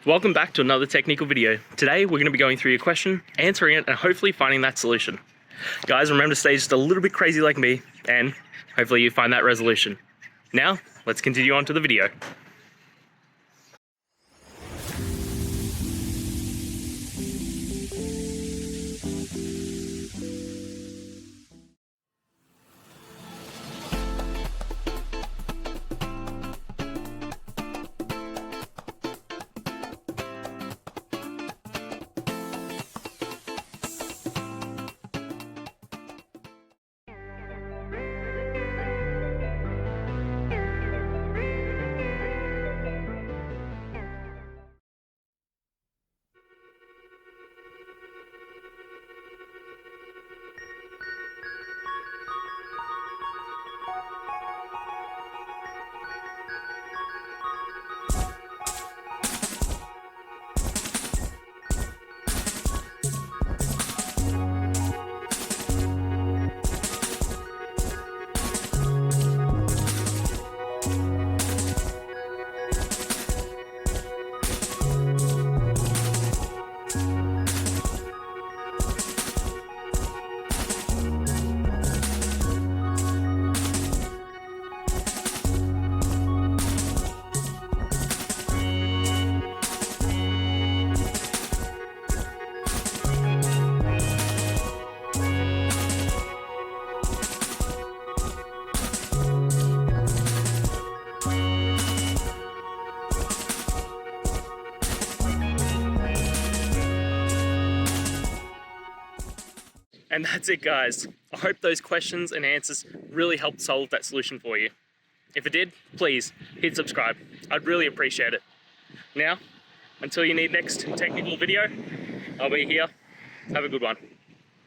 Welcome back to another technical video. Today we're going to be going through your question, answering it, and hopefully finding that solution. Guys, remember to stay just a little bit crazy like me, and hopefully you find that resolution. Now, let's continue on to the video. And that's it, guys. I hope those questions and answers really helped solve that solution for you. If it did, please hit subscribe. I'd really appreciate it. Now, until you need next technical video, I'll be here. Have a good one.